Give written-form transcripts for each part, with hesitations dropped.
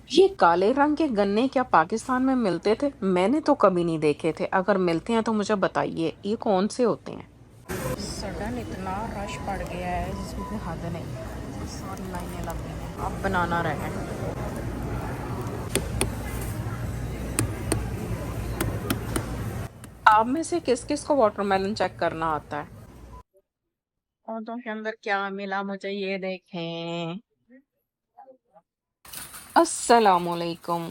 ये काले रंग के गन्ने क्या पाकिस्तान में मिलते थे? मैंने तो कभी नहीं देखे थे। अगर मिलते हैं तो मुझे बताइए, ये कौन से होते हैं? सडन इतना रश पड़ गया है जिसकी कोई हद नहीं। सारी लाइनें लग गई हैं। अब बनाना रहे हैं। आप में से किस किस को वाटरमेलन चेक करना आता है? पौधों के अंदर क्या मिला मुझे ये देखें। अस्सलामुअलैकुम।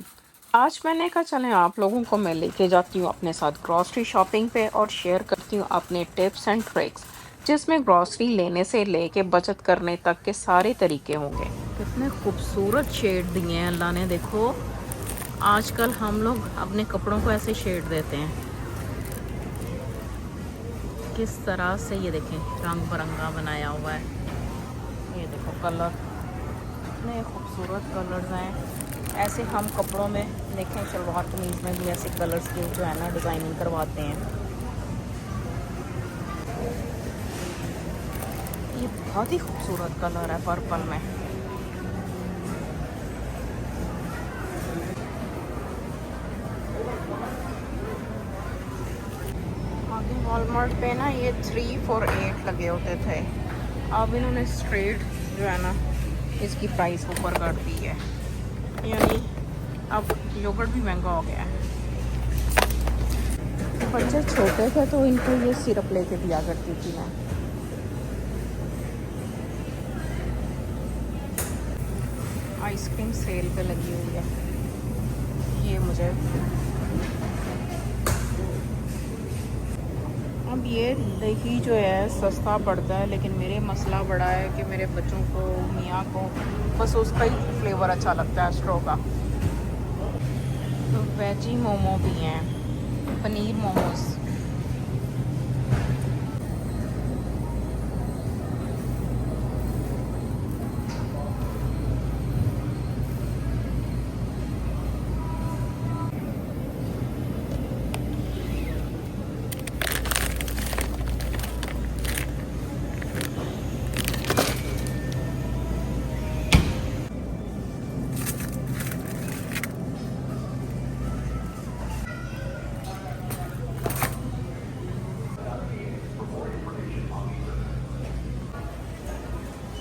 आज मैंने कहा चलें आप लोगों को मैं लेके जाती हूँ अपने साथ ग्रॉसरी शॉपिंग पे और शेयर करती हूँ अपने टिप्स एंड ट्रिक्स जिसमें ग्रॉसरी लेने से लेके बचत करने तक के सारे तरीके होंगे। कितने खूबसूरत शेड दिए हैं अल्लाह ने, देखो। आजकल हम लोग अपने कपड़ों को ऐसे शेड देते हैं। किस तरह से ये देखें रंग बिरंगा बनाया हुआ है। ये देखो कलर, इतने खूबसूरत कलर्स हैं। ऐसे हम कपड़ों में देखें, शलवार कमीज़ में भी ऐसे कलर्स की जो है ना डिज़ाइनिंग करवाते हैं। ये बहुत ही खूबसूरत कलर है पर्पल में। आगे वॉलमार्ट पे ना ये 3 for 8 लगे होते थे। अब इन्होंने स्ट्रेट जो है ना इसकी प्राइस ऊपर कर दी है, यानी अब योगर्ट भी महंगा हो गया है। बच्चे छोटे थे तो इनको ये सिरप लेके दिया करती थी मैं। आइसक्रीम सेल पे लगी हुई है। ये मुझे अब ये दही जो है सस्ता पड़ता है, लेकिन मेरे मसला बड़ा है कि मेरे बच्चों को, मियाँ को बस उसका ही फ्लेवर अच्छा लगता है, स्ट्रॉ का। तो वेजी मोमो भी हैं, पनीर मोमोज।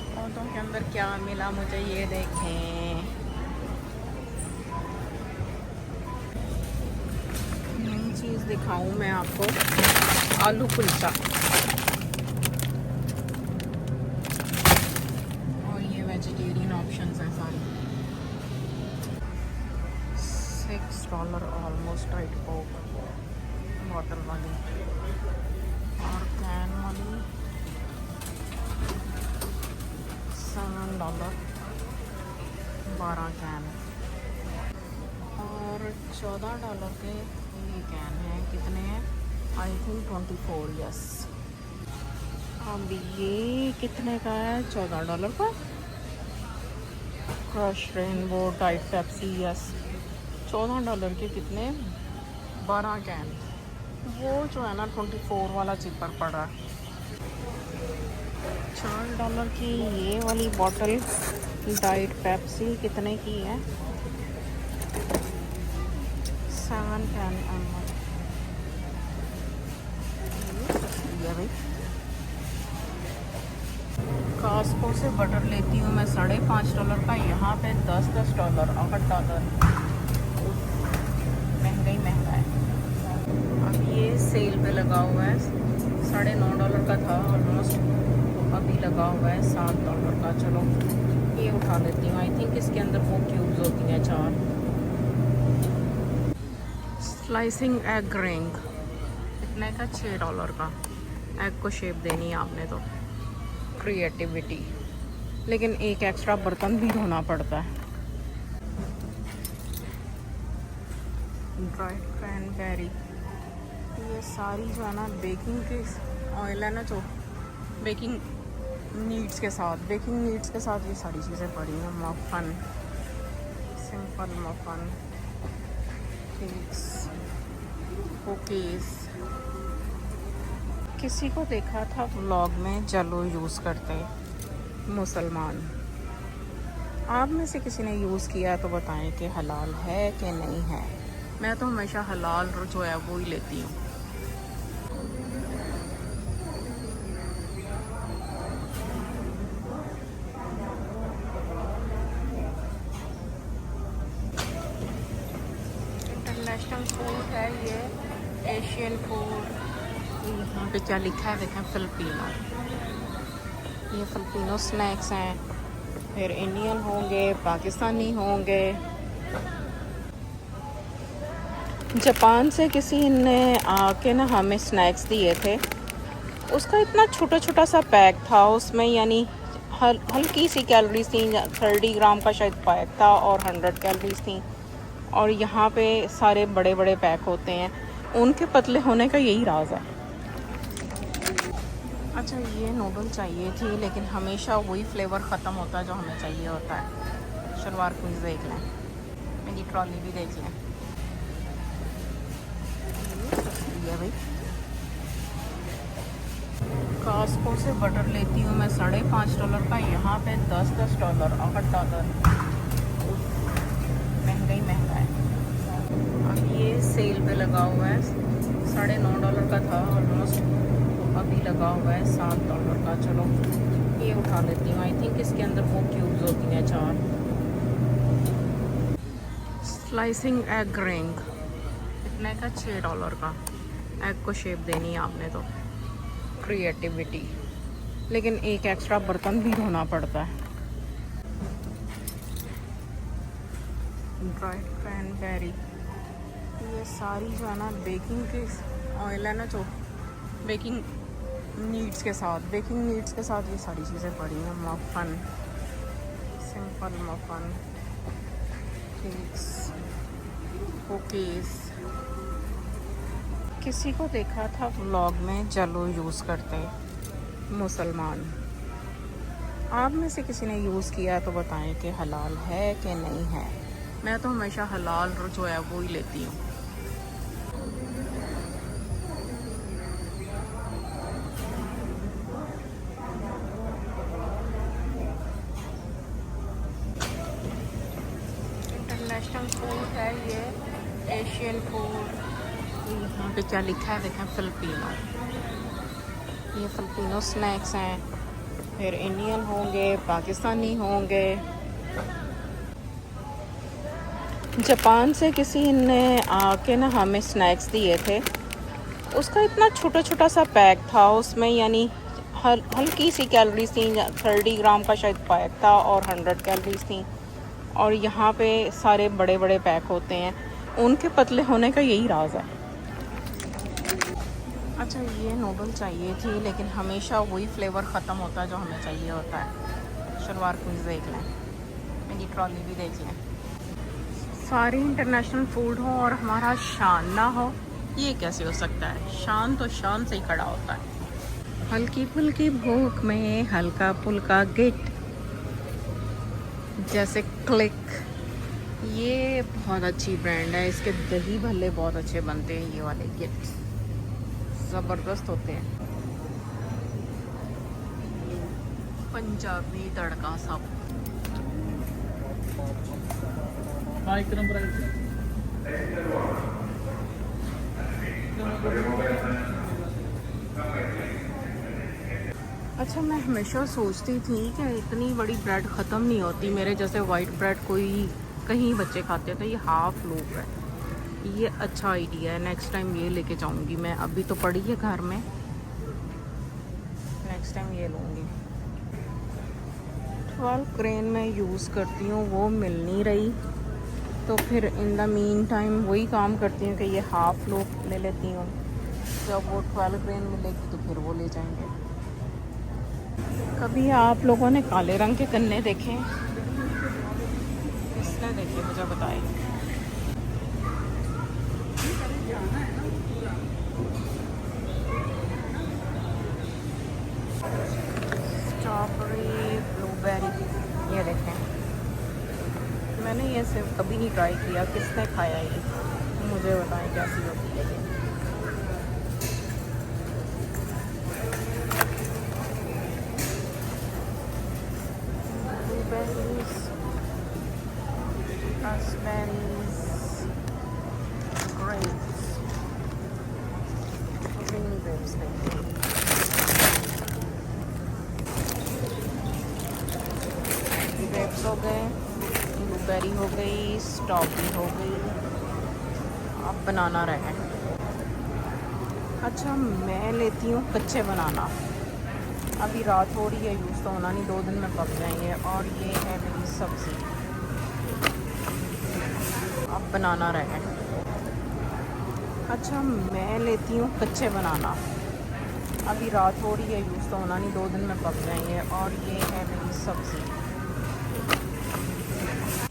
पौधों के अंदर क्या मिला मुझे ये देखें। नई चीज़ दिखाऊं मैं आपको, आलू कुलचा। और ये वेजिटेरियन ऑप्शंस हैं सारी। $6 ऑलमोस्ट राइट कोक बॉटल वाली, और कैन वाली $7, 12 कैन। और $14 के ये कैन है। कितने हैं? I think 24, yes. अब ये कितने का है? $14 का। Crush rainbow type Pepsi, yes. $14 के कितने? 12 कैन। वो जो है ना 24 वाला चिपर पड़ रहा है। $4 की ये वाली बॉटल डाइट पेप्सी कितने की है? 7 कैन ml। ये भाई कॉस्को से बटर लेती हूँ मैं $5.5 का, यहाँ पे $10 $8। महंगा ही महंगा है। अब ये सेल पे लगा हुआ है, $9.5 का था ऑलमोस्ट, अभी लगा हुआ है $7 का। चलो ये उठा लेती हूँ। आई थिंक इसके अंदर वो क्यूब्स होती हैं 4। स्लाइसिंग एग रिंग कितने का? $6 का। एग को शेप देनी है आपने तो क्रिएटिविटी, लेकिन एक एक्स्ट्रा बर्तन भी धोना पड़ता है। ड्राइड क्रैनबेरी, ये सारी जो है ना बेकिंग के ऑयल है ना, जो बेकिंग नीड्स के साथ ये सारी चीज़ें पड़ी हैं। मफन, सिंपल मफन, केक्स, कुकीज़। किसी को देखा था व्लॉग में जलो यूज़ करते मुसलमान। आप में से किसी ने यूज़ किया है तो बताएं कि हलाल है कि नहीं है। मैं तो हमेशा हलाल जो है वो ही लेती हूँ। इंटरनेशनल फूड है ये, एशियन फूड। यहाँ पे क्या लिखा है देखें, फिलिपिनो। ये फिलिपिनो स्नैक्स हैं, फिर इंडियन होंगे, पाकिस्तानी होंगे। जापान से किसी ने आके ना हमें स्नैक्स दिए थे। उसका इतना छोटा छोटा सा पैक था, उसमें यानी हल्की सी कैलोरीज थी। 30 ग्राम का शायद पैक था और 100 कैलोरीज थी। और यहाँ पे सारे बड़े बड़े पैक होते हैं, उनके पतले होने का यही राज है। अच्छा, ये नूडल चाहिए थी लेकिन हमेशा वही फ्लेवर ख़त्म होता है जो हमें चाहिए होता है। शलवार कमीज़ देख लें, मेरी ट्रॉली भी देख लें, ये भाई। कॉस्को से बटर लेती हूँ मैं $5.5 का, यहाँ पे $10 $8। महंगा ही महंगा है। अब ये सेल पे लगा हुआ है, $9.5 का था ऑलमोस्ट, अभी लगा हुआ है $7 का। चलो ये उठा लेती हूँ। आई थिंक इसके अंदर वो क्यूब्स होती हैं 4। स्लाइसिंग एग रिंग कितने का, $6 का। एग को शेप देनी है आपने तो क्रिएटिविटी, लेकिन एक एक्स्ट्रा बर्तन भी धोना पड़ता है। ड्राई क्रैनबेरी, ये सारी जो है ना बेकिंग के ऑयल है ना, जो बेकिंग नीड्स के साथ ये सारी चीज़ें पड़ी हैं। मफन, सिंपल मफन, केक्स, कुकीज़। किसी को देखा था व्लॉग में जलो यूज़ करते मुसलमान। आप में से किसी ने यूज़ किया है तो बताएं कि हलाल है कि नहीं है। मैं तो हमेशा हलाल जो है वो ही लेती हूँ। इंटरनेशनल फूड है ये, एशियन फूड। यहाँ पे क्या लिखा है देखें, फिलिपिनो। ये फिलिपिनो स्नैक्स हैं, फिर इंडियन होंगे, पाकिस्तानी होंगे। जापान से किसी ने आके ना हमें स्नैक्स दिए थे। उसका इतना छोटा छोटा सा पैक था, उसमें यानी हल्की सी कैलोरीज थी। 30 ग्राम का शायद पैक था और 100 कैलोरीज थी। और यहाँ पे सारे बड़े बड़े पैक होते हैं, उनके पतले होने का यही राज है। अच्छा, ये नूडल चाहिए थी लेकिन हमेशा वही फ्लेवर ख़त्म होता है जो हमें चाहिए होता है। शलवार कमीज़ देख लें, मेरी ट्रॉली भी देख लें। सारी इंटरनेशनल फूड हो और हमारा शान ना हो, ये कैसे हो सकता है। शान तो शान से ही खड़ा होता है। हल्की फुल्की भूख में हल्का फुल्का गिट, जैसे क्लिक। ये बहुत अच्छी ब्रांड है, इसके दही भल्ले बहुत अच्छे बनते हैं। ये वाले गिट्स ज़बरदस्त होते हैं। पंजाबी तड़का सब। अच्छा, मैं हमेशा सोचती थी कि इतनी बड़ी ब्रेड ख़त्म नहीं होती। मेरे जैसे वाइट ब्रेड कोई कहीं बच्चे खाते हैं, तो ये हाफ लोग है। ये अच्छा आइडिया है, नेक्स्ट टाइम ये लेके जाऊंगी मैं। अभी तो पड़ी है घर में, नेक्स्ट टाइम ये लूँगी। 12 ग्रेन में यूज़ करती हूँ, वो मिल नहीं रही, तो फिर इन द मीन टाइम वही काम करती हूँ कि ये हाफ लोग ले लेती हूँ। जब वो 12 ग्रेन मिलेगी तो फिर वो ले जाएंगे। कभी आप लोगों ने काले रंग के गन्ने देखे? किसने देखे मुझे बताएं। स्ट्रॉबेरी, ब्लूबेरी, ये देखें। मैंने ये सिर्फ कभी नहीं ट्राई किया। किसने खाया ये, मुझे बताएं कैसी होती है ये। Blueberries raspberries, grapes, green grapes लेते हैं। ग्रेप्स हो गए, ब्लूबेरी हो गई, स्ट्रॉबेरी हो गई, अब बनाना रहे। अच्छा, मैं लेती हूँ कच्चे बनाना। अभी रात हो रही है, यूज़ तो होना नहीं, 2 दिन में पक जाएंगे। और ये है मेरी सब्ज़ी, अब बनाना रहे। अच्छा, मैं लेती हूँ कच्चे बनाना। अभी रात हो रही है, यूज़ तो होना नहीं, 2 दिन में पक जाएंगे। और ये है मेरी सब्ज़ी।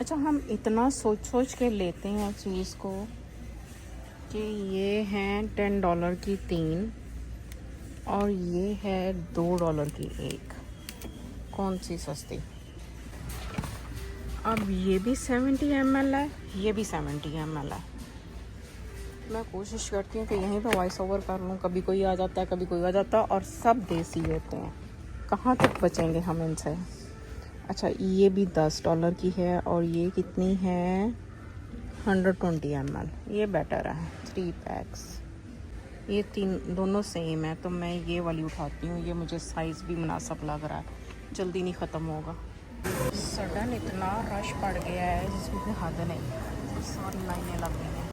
अच्छा, हम इतना सोच सोच के लेते हैं चीज़ को कि ये हैं $10 की 3 और ये है $2 की 1। कौन सी सस्ती? अब ये भी 70 ml है, ये भी 70 ml है। मैं कोशिश करती हूँ कि यहीं पे वॉइस ओवर कर लूँ, कभी कोई आ जाता है, कभी कोई आ जाता है, और सब देसी होते हैं। कहाँ तक बचेंगे हम इनसे? अच्छा, ये भी $10 की है और ये कितनी है? 120 ml। ये बेटर है, 3 पैक्स। ये 3 दोनों सेम है, तो मैं ये वाली उठाती हूँ। ये मुझे साइज़ भी मुनासिब लग रहा है, जल्दी नहीं ख़त्म होगा। सडन इतना रश पड़ गया है जिसमें हद नहीं, सारी लाइनें लग गई।